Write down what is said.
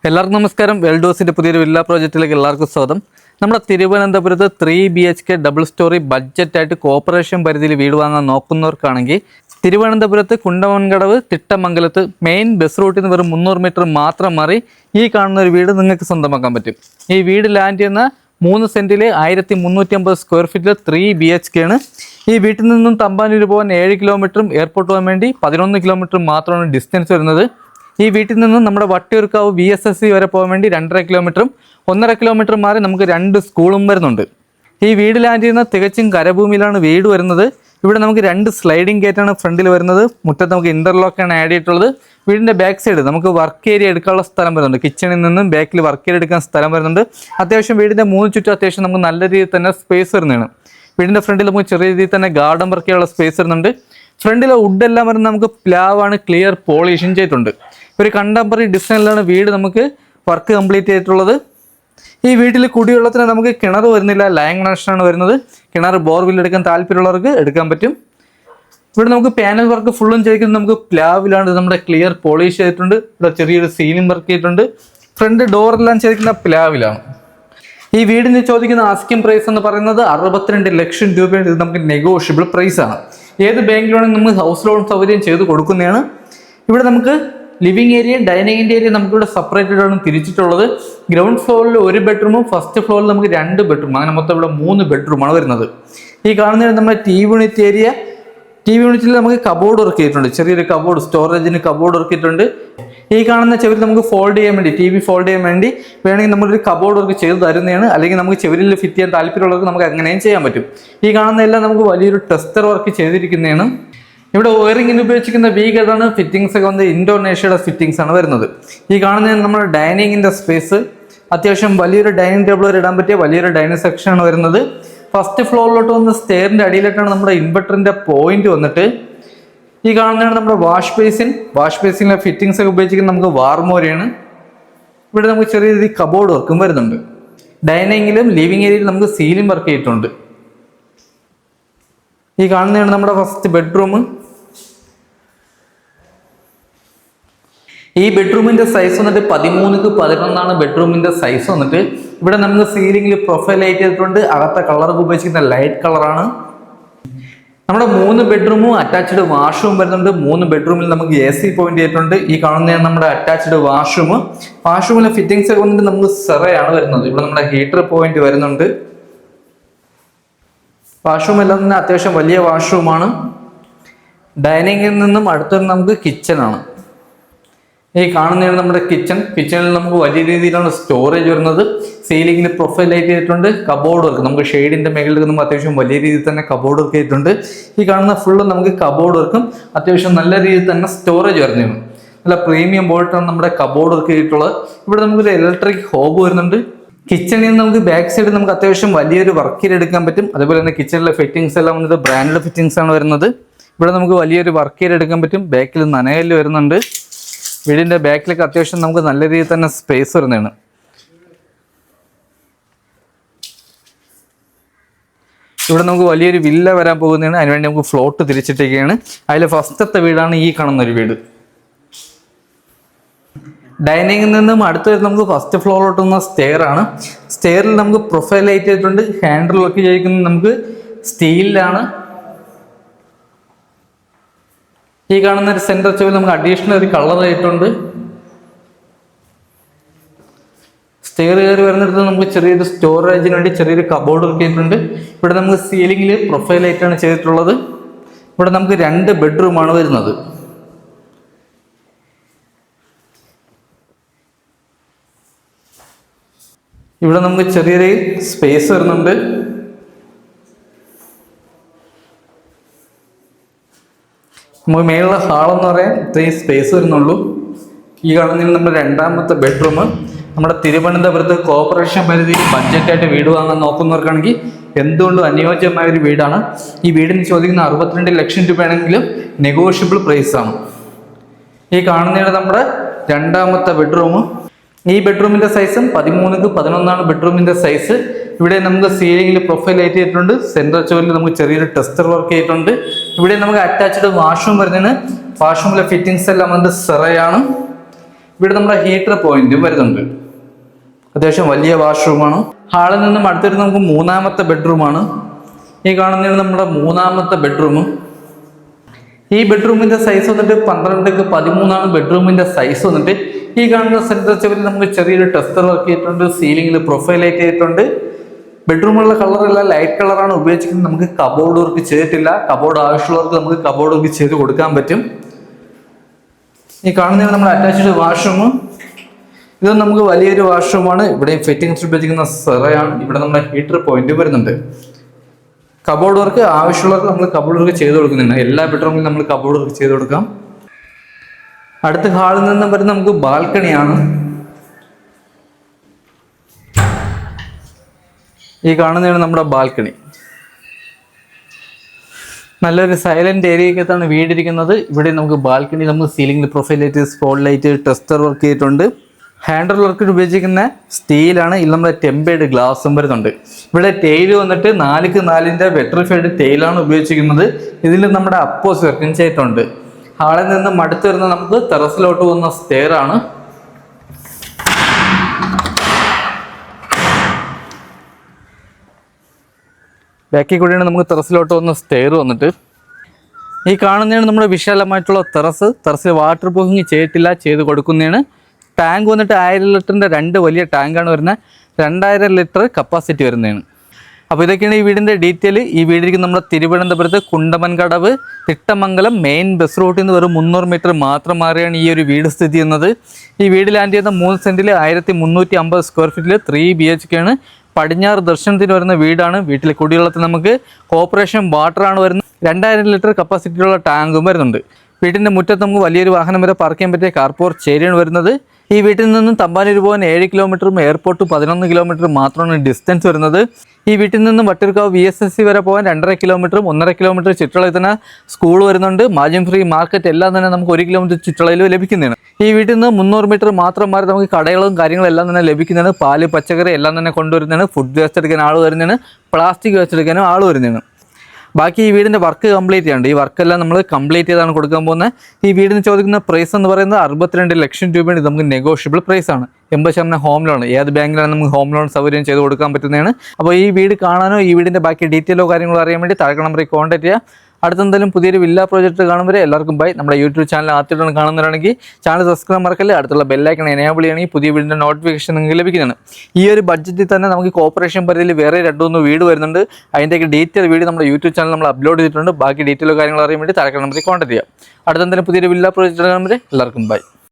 എല്ലാവർക്കും നമസ്കാരം. വെൽഡോസിൻ്റെ പുതിയൊരു വില്ല പ്രോജക്റ്റിലേക്ക് എല്ലാവർക്കും സ്വാഗതം. നമ്മുടെ തിരുവനന്തപുരത്ത് 3 BHK ഡബിൾ സ്റ്റോറി ബഡ്ജറ്റായിട്ട് കോർപ്പറേഷൻ പരിധിയിൽ വീട് വാങ്ങാൻ നോക്കുന്നവർക്കാണെങ്കിൽ തിരുവനന്തപുരത്ത് കുണ്ടമൺകടവ് തിട്ടമംഗലത്ത് മെയിൻ ബസ് റൂട്ടിൽ നിന്ന് വെറും 300 മീറ്റർ മാത്രം മാറി ഈ കാണുന്ന ഒരു വീട് നിങ്ങൾക്ക് സ്വന്തമാക്കാൻ പറ്റും. ഈ വീട് ലാൻഡ് ചെയ്യുന്ന 3 സെൻറ്റിൽ 1350 സ്ക്വയർ ഫീറ്റിൽ 3 BHK ആണ്. ഈ വീട്ടിൽ നിന്നും തമ്പാനൂർ പോകാൻ 7 കിലോമീറ്ററും എയർപോർട്ട് പോകാൻ വേണ്ടി 11 കിലോമീറ്റർ മാത്രമാണ് ഡിസ്റ്റൻസ് വരുന്നത്. ഈ വീട്ടിൽ നിന്നും നമ്മുടെ വട്ടിയൂർക്കാവ് VSSC വരെ പോകാൻ വേണ്ടി 2.5 കിലോമീറ്ററും 1.5 കിലോമീറ്റർ മാറി നമുക്ക് 2 സ്കൂളും വരുന്നുണ്ട്. ഈ വീട് ലാൻഡ് ചെയ്യുന്ന തികച്ചും കരഭൂമിയിലാണ് വീട് വരുന്നത്. ഇവിടെ നമുക്ക് 2 സ്ലൈഡിംഗ് ഗേറ്റാണ് ഫ്രണ്ടിൽ വരുന്നത്. മുറ്റത്ത് നമുക്ക് ഇന്റർലോക്കാണ് ആഡ് ചെയ്തിട്ടുള്ളത്. വീടിൻ്റെ ബാക്ക് സൈഡ് നമുക്ക് വർക്ക് ഏരിയ എടുക്കാനുള്ള സ്ഥലം വരുന്നുണ്ട്. കിച്ചണിൽ നിന്നും ബാക്കിൽ വർക്ക് ഏരിയ എടുക്കാൻ സ്ഥലം വരുന്നുണ്ട്. അത്യാവശ്യം വീടിൻ്റെ 3 ചുറ്റും അത്യാവശ്യം നമുക്ക് നല്ല രീതിയിൽ തന്നെ സ്പേസ് വരുന്നതാണ്. വീടിൻ്റെ ഫ്രണ്ടിൽ നമുക്ക് ചെറിയ രീതിയിൽ തന്നെ ഗാർഡൻ വർക്ക് ചെയ്യാനുള്ള സ്പേസ് വരുന്നുണ്ട്. ഫ്രണ്ടിലെ വുഡെല്ലാം വരുന്നത് നമുക്ക് പ്ലാവാണ്, ക്ലിയർ പോളിഷൻ ചെയ്തിട്ടുണ്ട്. ഒരു കണ്ടംപററി ഡിസൈനിലാണ് വീട് നമുക്ക് വർക്ക് കംപ്ലീറ്റ് ചെയ്തിട്ടുള്ളത്. ഈ വീട്ടിൽ കുടിവെള്ളത്തിന് നമുക്ക് കിണർ വരുന്നില്ല, ലൈൻ കണക്ഷനാണ് വരുന്നത്. കിണർ ബോർവെൽ എടുക്കാൻ താല്പര്യമുള്ളവർക്ക് എടുക്കാൻ പറ്റും. ഇവിടെ നമുക്ക് പാനൽ വർക്ക് ഫുള്ളും ചെയ്തിരിക്കുന്നത് നമുക്ക് പ്ലാവിലാണ്. നമ്മുടെ ക്ലിയർ പോളിഷ് ചെയ്തിട്ടുണ്ട്. ഇവിടെ ചെറിയൊരു സീലിംഗ് വർക്ക് ചെയ്തിട്ടുണ്ട്. ഫ്രണ്ട് ഡോറെല്ലാം ചെയ്തിരിക്കുന്ന പ്ലാവിലാണ്. ഈ വീടിന് ചോദിക്കുന്ന ആസ്കിംഗ് പ്രൈസ് എന്ന് പറയുന്നത് 62 ലക്ഷം രൂപയാണ്. ഇത് നമുക്ക് നെഗോഷ്യബിൾ പ്രൈസ് ആണ്. ഏത് ബാങ്കിലാണെങ്കിൽ നമുക്ക് ഹൗസ് ലോൺ സൗകര്യം ചെയ്ത് കൊടുക്കുന്നതാണ്. ഇവിടെ നമുക്ക് ലിവിംഗ് ഏരിയ, ഡൈനിങ്ങിൻ്റെ ഏരിയ നമുക്കിവിടെ സെപ്പറേറ്റഡ് ആണ് തിരിച്ചിട്ടുള്ളത്. ഗ്രൗണ്ട് ഫ്ലോറിൽ 1 ബെഡ്റൂമും ഫസ്റ്റ് ഫ്ലോറിൽ നമുക്ക് 2 ബെഡ്റൂം, അങ്ങനെ മൊത്തം ഇവിടെ 3 ബെഡ്റൂമാണ് വരുന്നത്. ഈ കാണുന്നതാണ് നമ്മുടെ TV യൂണിറ്റ് ഏരിയ. TV യൂണിറ്റിൽ നമുക്ക് കബോർഡ് വർക്ക് ചെയ്തിട്ടുണ്ട്. ചെറിയൊരു കബോർഡ്, സ്റ്റോറേജിന് കബോർഡ് വർക്ക് ചെയ്തിട്ടുണ്ട്. ഈ കാണുന്ന ചെവിൽ നമുക്ക് ഫോൾഡ് ചെയ്യാൻ വേണ്ടി, TV ഫോൾഡ് ചെയ്യാൻ വേണ്ടി വേണമെങ്കിൽ നമ്മളൊരു കബോർഡ് വർക്ക് ചെയ്ത് തരുന്നതാണ്. അല്ലെങ്കിൽ നമുക്ക് ചെവിലിൽ ഫിറ്റ് ചെയ്യാൻ താല്പര്യമുള്ളവർക്ക് നമുക്ക് അങ്ങനെയും ചെയ്യാൻ പറ്റും. ഈ കാണുന്നതെല്ലാം നമുക്ക് വലിയൊരു ടെസ്റ്റർ വർക്ക് ചെയ്തിരിക്കുന്നതാണ്. ഇവിടെ വയറിങ്ങിന് ഉപയോഗിച്ചിരിക്കുന്ന വീഗതാണ്. ഫിറ്റിംഗ്സ് ഒക്കെ വന്ന് ഇൻഡോനേഷ്യയുടെ ഫിറ്റിംഗ്സ് ആണ് വരുന്നത്. ഈ കാണുന്ന നമ്മുടെ ഡൈനിങ്ങിന്റെ സ്പേസ്, അത്യാവശ്യം വലിയൊരു ഡൈനിങ് ടേബിൾ വരെ ഇടാൻ പറ്റിയ വലിയൊരു ഡൈനിങ് സെക്ഷൻ ആണ് വരുന്നത്. ഫസ്റ്റ് ഫ്ലോറിലോട്ട് വന്ന് സ്റ്റെയറിന്റെ അടിയിലായിട്ടാണ് നമ്മുടെ ഇൻവെർട്ടറിന്റെ പോയിന്റ് വന്നിട്ട്. ഈ കാണുന്നതാണ് നമ്മുടെ വാഷ് ബേസിൻ. വാഷ് ബേസിനിലെ ഫിറ്റിംഗ്സ് ഒക്കെ ഉപയോഗിച്ചിരിക്കുന്നത് നമുക്ക് വാർമോരയാണ്. ഇവിടെ നമുക്ക് ചെറിയ രീതിയിൽ കബോർഡ് വർക്കും വരുന്നുണ്ട്. ഡൈനിങ്ങിലും ലിവിംഗ് ഏരിയയിലും നമുക്ക് സീലിംഗ് വർക്ക് ചെയ്തിട്ടുണ്ട്. ഈ കാണുന്നതാണ് നമ്മുടെ ഫസ്റ്റ് ബെഡ്റൂം. ഈ ബെഡ്റൂമിന്റെ സൈസ് വന്നിട്ട് 13x11 ബെഡ്റൂമിന്റെ സൈസ് വന്നിട്ട്. ഇവിടെ നമുക്ക് സീലിംഗിൽ പ്രൊഫൈൽ ലൈറ്റ് ചെയ്തിട്ടുണ്ട്. അകത്തെ കളറൊക്കെ ഉപയോഗിച്ചിരിക്കുന്ന ലൈറ്റ് കളറാണ്. നമ്മുടെ 3 ബെഡ്റൂമും അറ്റാച്ച്ഡ് വാഷ്റൂം വരുന്നുണ്ട്. 3 ബെഡ്റൂമിൽ നമുക്ക് AC പോയിന്റ് ചെയ്തിട്ടുണ്ട്. ഈ കാണുന്നതാണ് നമ്മുടെ അറ്റാച്ച്ഡ് വാഷ്റൂം. വാഷ്റൂമിലെ ഫിറ്റിംഗ്സ് ഒക്കെ വന്നിട്ട് നമുക്ക് സെറയാണ് വരുന്നത്. ഇവിടെ നമ്മുടെ ഹീറ്റർ പോയിന്റ് വരുന്നുണ്ട്. വാഷ്റൂം എല്ലാം തന്നെ അത്യാവശ്യം വലിയ വാഷ്റൂമാണ്. ഡൈനിങ്ങിൽ നിന്നും അടുത്തൊരു നമുക്ക് കിച്ചണാണ്. ഈ കാണുന്നതാണ് നമ്മുടെ കിച്ചൺ. കിച്ചണിൽ നമുക്ക് വലിയ രീതിയിലാണ് സ്റ്റോറേജ് വരുന്നത്. സീലിംഗിൽ പ്രൊഫൈൽ ലൈറ്റ് ചെയ്തിട്ടുണ്ട്. കബോർഡ് വർക്ക് നമുക്ക് ഷെയ്ഡിന്റെ മേഖലയിൽ നമുക്ക് അത്യാവശ്യം വലിയ രീതിയിൽ തന്നെ കബോർഡ് വർക്ക് ചെയ്തിട്ടുണ്ട്. ഈ കാണുന്ന ഫുള്ള് നമുക്ക് കബോർഡ് വർക്കും അത്യാവശ്യം നല്ല രീതിയിൽ തന്നെ സ്റ്റോറേജ് വരുന്നതാണ്. നല്ല പ്രീമിയം ബോൾട്ടാണ് നമ്മുടെ കബോർഡ് വർക്ക് ചെയ്തിട്ടുള്ളത്. ഇവിടെ നമുക്കൊരു ഇലക്ട്രിക് ഹോബ് വരുന്നുണ്ട്. കിച്ചണിൽ നിന്ന് നമുക്ക് ബാക്ക് സൈഡ് നമുക്ക് അത്യാവശ്യം വലിയൊരു വർക്ക് ഏരിയ എടുക്കാൻ പറ്റും. അതുപോലെ തന്നെ കിച്ചണിലെ ഫിറ്റിംഗ്സ് എല്ലാം വന്നത് ബ്രാൻഡഡ് ഫിറ്റിംഗ്സ് ആണ് വരുന്നത്. ഇവിടെ നമുക്ക് വലിയൊരു വർക്ക് ഏരിയ എടുക്കാൻ പറ്റും. ബാക്കിൽ നനകല്ല് വരുന്നുണ്ട്. വീടിന്റെ ബാക്കിലേക്ക് അത്യാവശ്യം നമുക്ക് നല്ല രീതിയിൽ തന്നെ സ്പേസ് വരുന്നതാണ്. ഇവിടെ നമുക്ക് വലിയൊരു വില്ല വരാൻ പോകുന്നതാണ്. അതിനുവേണ്ടി നമുക്ക് ഫ്ലോട്ട് തിരിച്ചിട്ടേക്കാണ്. അതിലെ ഫസ്റ്റത്തെ വീടാണ് ഈ കാണുന്നൊരു വീട്. ഡൈനിങ്ങിൽ നിന്നും അടുത്ത് വരുന്ന നമുക്ക് ഫസ്റ്റ് ഫ്ലോറിലോട്ട് വന്ന സ്റ്റെയർ ആണ്. സ്റ്റെയറിൽ നമുക്ക് പ്രൊഫൈൽ ലൈറ്റ് ചെയ്തിട്ടുണ്ട്. ഹാൻഡിൽ വർക്ക് ചെയ്തിരിക്കുന്നത് നമുക്ക് സ്റ്റീലിലാണ്. ഈ കാണുന്ന ഒരു സെന്റർ ചെവിൽ നമുക്ക് അഡീഷണൽ ഒരു കളർ ആയിട്ടുണ്ട്. സ്റ്റെയർ കയറി വരുന്നിടത്ത് നമുക്ക് ചെറിയൊരു സ്റ്റോറേജിന് വേണ്ടി ചെറിയൊരു കബോർഡ് വർക്ക് ചെയ്തിട്ടുണ്ട്. ഇവിടെ നമുക്ക് സീലിംഗിൽ പ്രൊഫൈൽ ലൈറ്റാണ് ചെയ്തിട്ടുള്ളത്. ഇവിടെ നമുക്ക് 2 ബെഡ്റൂമാണ് വരുന്നത്. ഇവിടെ നമുക്ക് ചെറിയൊരു സ്പേസ് വരുന്നുണ്ട്. നമുക്ക് മേലുള്ള ഹാളെന്ന് പറയാൻ ഇത്രയും സ്പേസ് വരുന്നുള്ളൂ. ഈ കാണുന്നതിന് നമ്മുടെ 2ാമത്തെ ബെഡ്റൂം. നമ്മുടെ തിരുവനന്തപുരത്ത് കോർപ്പറേഷൻ പരിധിയിൽ ബഡ്ജറ്റായിട്ട് വീട് വാങ്ങാൻ നോക്കുന്നവർക്കാണെങ്കിൽ എന്തുകൊണ്ടും അനുയോജ്യമായ ഒരു വീടാണ്. ഈ വീടിന് ചോദിക്കുന്ന 62 ലക്ഷം രൂപയാണെങ്കിലും നെഗോഷ്യബിൾ പ്രൈസ് ആണ്. ഈ കാണുന്നതാണ് നമ്മുടെ 2ാമത്തെ ബെഡ്റൂം. ഈ ബെഡ്റൂമിന്റെ സൈസും 13x11 ബെഡ്റൂമിന്റെ സൈസ്. ഇവിടെ നമുക്ക് സീലിംഗിൽ പ്രൊഫൈൽ ലൈറ്റ് ചെയ്തിട്ടുണ്ട്. സെൻട്രൽ ചോറിൽ നമുക്ക് ചെറിയൊരു ടെസ്റ്റർ വർക്ക് ചെയ്തിട്ടുണ്ട്. ഇവിടെ നമുക്ക് അറ്റാച്ച്ഡ് വാഷ്റൂം വരുന്നതിന് വാഷ്റൂമിലെ ഫിറ്റിംഗ്സ് എല്ലാം വന്നത് സെറയാണ്. ഇവിടെ നമ്മുടെ ഹീറ്റർ പോയിന്റും വരുന്നുണ്ട്. അത്യാവശ്യം വലിയ വാഷ്റൂമാണ്. ഹാളിൽ നിന്നും അടുത്തിട്ട് നമുക്ക് മൂന്നാമത്തെ ബെഡ്റൂമാണ്. ഈ കാണുന്നതാണ് നമ്മുടെ മൂന്നാമത്തെ ബെഡ്റൂം. ഈ ബെഡ്റൂമിന്റെ സൈസ് വന്നിട്ട് 12x13 ബെഡ്റൂമിന്റെ സൈസ് വന്നിട്ട്. ഈ കാണുന്ന സെന്റർ ചെവിൽ നമുക്ക് ചെറിയൊരു ടെസ്റ്റർ വർക്ക് ചെയ്തിട്ടുണ്ട്. സീലിംഗിൽ പ്രൊഫൈൽ ലൈറ്റ് ചെയ്തിട്ടുണ്ട്. ബെഡ്റൂമുള്ള കളറെല്ലാം ലൈറ്റ് കളറാണ് ഉപയോഗിച്ചിരിക്കുന്നത്. നമുക്ക് കബോർഡ് വർക്ക് ചെയ്തിട്ടില്ല. കബോർഡ് ആവശ്യമുള്ളവർക്ക് നമുക്ക് കബോർഡ് വർക്ക് ചെയ്ത് കൊടുക്കാൻ പറ്റും. ഈ കാണുന്നതാണ് നമ്മുടെ അറ്റാച്ച്ഡ് വാഷ്റൂം. ഇത് നമുക്ക് വലിയൊരു വാഷ്റൂമാണ്. ഇവിടെ ഫിറ്റിംഗ്സ് ഉപയോഗിക്കുന്ന സെറയാണ്. ഇവിടെ നമ്മുടെ ഹീറ്റർ പോയിന്റ് വരുന്നുണ്ട്. കബോർഡ് വർക്ക് ആവശ്യമുള്ളവർക്ക് നമ്മൾ കബോർഡ് വർക്ക് ചെയ്ത് കൊടുക്കുന്നുണ്ട്. എല്ലാ ബെഡ്റൂമിലും നമ്മൾ കബോർഡ് വർക്ക് ചെയ്ത് കൊടുക്കാം. അടുത്ത ഹാളിൽ നിന്നും വരുന്ന നമുക്ക് ബാൽക്കണിയാണ്. ഈ കാണുന്നതാണ് നമ്മുടെ ബാൽക്കണി. നല്ലൊരു സൈലന്റ് ഏരിയക്കകത്താണ് വീടിരിക്കുന്നത്. ഇവിടെ നമുക്ക് ബാൽക്കണി നമുക്ക് സീലിംഗിൽ profile light, spot light, texture work ചെയ്തിട്ടുണ്ട്. ഹാൻഡിൽ വർക്കിന് ഉപയോഗിച്ചിരിക്കുന്ന സ്റ്റീലാണ്. ഇതിൽ നമ്മുടെ ടെമ്പേർഡ് ഗ്ലാസും വരുന്നുണ്ട്. ഇവിടെ ടെയില് വന്നിട്ട് 4x4 വെട്രിഫൈഡ് ടെയിലാണ് ഉപയോഗിച്ചിരിക്കുന്നത്. ഇതിൽ നമ്മുടെ അപ്പോസ് വർക്കും ചെയ്തിട്ടുണ്ട്. ഹാളിൽ നിന്ന് അടുത്ത് വരുന്ന നമുക്ക് ടെറസിലോട്ട് പോകുന്ന സ്റ്റെയർ ആണ്. ബാക്കി കൂടിയാണ് നമുക്ക് ടെറസിലോട്ട് പോകുന്ന സ്റ്റെയർ വന്നിട്ട്. ഈ കാണുന്നതാണ് നമ്മുടെ വിശാലമായിട്ടുള്ള ടെറസിൽ വാട്ടർ പ്രൂഫിങ് ചെയ്തിട്ടില്ല, ചെയ്ത് കൊടുക്കുന്നതാണ്. ടാങ്ക് വന്നിട്ട് 1000 ലിറ്ററിൻ്റെ 2 വലിയ ടാങ്കാണ് വരുന്നത്. 2000 ലിറ്റർ കപ്പാസിറ്റി വരുന്നതാണ്. അപ്പോൾ ഇതൊക്കെയാണ് ഈ വീടിൻ്റെ ഡീറ്റെയിൽ. ഈ വീടിരിക്കുന്ന നമ്മുടെ തിരുവനന്തപുരത്ത് കുണ്ടമൻകടവ് തിട്ടമംഗലം മെയിൻ ബസ് റൂട്ടിൽ നിന്ന് വെറും 300 മീറ്റർ മാത്രം മാറിയാണ് ഈ ഒരു വീട് സ്ഥിതി ചെയ്യുന്നത്. ഈ വീട് ലാൻഡ് ചെയ്യുന്ന 3 സെൻറ്റിൽ 1350 സ്ക്വയർ ഫീറ്റിൽ 3 BHK ആണ്. പടിഞ്ഞാറ് ദർശനത്തിന് വരുന്ന വീടാണ്. വീട്ടിൽ കുടിവെള്ളത്തിൽ നമുക്ക് കോർപ്പറേഷൻ വാട്ടറാണ് വരുന്നത്. 2000 ലിറ്റർ കപ്പാസിറ്റിയുള്ള ടാങ്കും വരുന്നുണ്ട്. വീട്ടിൻ്റെ മുറ്റത്ത് നമുക്ക് വലിയൊരു വാഹനം വരെ പാർക്ക് ചെയ്യാൻ പറ്റിയ കാർപോർട്ട് ഏരിയയാണ് വരുന്നത്. ഈ വീട്ടിൽ നിന്നും തമ്പാനൂർ പോകാൻ 7 കിലോമീറ്ററും എയർപോർട്ട് 11 കിലോമീറ്റർ മാത്രമാണ് ഡിസ്റ്റൻസ് വരുന്നത്. ഈ വീട്ടിൽ നിന്നും വട്ടിയൂർക്കാവ് VSSC വരെ പോകാൻ 2.5 കിലോമീറ്ററും 1.5 കിലോമീറ്റർ ചുറ്റളവിൽ തന്നെ സ്കൂൾ വരുന്നുണ്ട്. മാർജിൻ ഫ്രീ മാർക്കറ്റ് എല്ലാം തന്നെ നമുക്ക് 1 കിലോമീറ്റർ ചുറ്റളവിൽ ലഭിക്കുന്നതാണ്. ഈ വീട്ടിൽ നിന്ന് 300 മീറ്റർ മാത്രം മാറി നമുക്ക് കടകളും കാര്യങ്ങളും എല്ലാം തന്നെ ലഭിക്കുന്നതാണ്. പാല്, പച്ചക്കറി എല്ലാം തന്നെ കൊണ്ടുവരുന്നതാണ്. ഫുഡ് വേസ്റ്റ് എടുക്കാൻ ആൾ വരുന്നതാണ്. പ്ലാസ്റ്റിക് വേസ്റ്റ് എടുക്കാനും ആൾ വരുന്നതാണ്. ബാക്കി ഈ വീടിൻ്റെ വർക്ക് കംപ്ലീറ്റ് ചെയ്യാണ്ട്. ഈ വർക്കെല്ലാം നമ്മൾ കംപ്ലീറ്റ് ചെയ്താണ് കൊടുക്കാൻ പോകുന്നത്. ഈ വീടിന് ചോദിക്കുന്ന പ്രൈസ് എന്ന് പറയുന്നത് 62 ലക്ഷം രൂപയാണ്. ഇത് നമുക്ക് നെഗോഷ്യബിൾ പ്രൈസാണ്. 80% ഹോം ലോൺ. ഏത് ബാങ്കിലാണ് നമുക്ക് ഹോം ലോൺ സൗകര്യം ചെയ്ത് കൊടുക്കാൻ പറ്റുന്നതാണ്. അപ്പോൾ ഈ വീട് കാണാനോ ഈ വീടിൻ്റെ ബാക്കി ഡീറ്റെയിലോ കാര്യങ്ങളോ അറിയാൻ വേണ്ടി താഴെ നമ്പറിൽ കോൺടാക്ട് ചെയ്യുക. അടുത്തെന്തായാലും പുതിയൊരു വില്ല പ്രോജക്റ്റ് കാണുമ്പോൾ എല്ലാവർക്കും ബൈ. നമ്മുടെ യൂട്യൂബ് ചാനൽ ആദ്യമായിട്ടാണ് കാണുന്നവരാണെങ്കിൽ ചാനൽ സബ്സ്ക്രൈബ് മറക്കല്ലേ. അടുത്തുള്ള ബെല്ലൈക്കൺ എനേബിൾ ചെയ്യണമെങ്കിൽ പുതിയ വീടിൻ്റെ നോട്ടിഫിക്കേഷൻ നിങ്ങൾക്ക് ലഭിക്കുന്നതാണ്. ഈ ഒരു ബഡ്ജറ്റിൽ തന്നെ നമുക്ക് കോർപ്പറേഷൻ പരിധിയിൽ വേറെ 2-3 വീട് വരുന്നുണ്ട്. അതിൻ്റെയൊക്കെ ഡീറ്റെയിൽ വീഡിയോ നമ്മുടെ യൂട്യൂബ് ചാനൽ നമ്മൾ അപ്ലോഡ് ചെയ്തിട്ടുണ്ട്. ബാക്കി ഡീറ്റെയിലോ കാര്യങ്ങളോ അറിയാൻ വേണ്ടി താഴെ നമ്പറിൽ കോൺടാക്ട് ചെയ്യുക. അടുത്തെന്തായാലും പുതിയൊരു വില്ല പ്രോജക്റ്റ് കാണുമ്പോൾ എല്ലാവർക്കും ബൈ.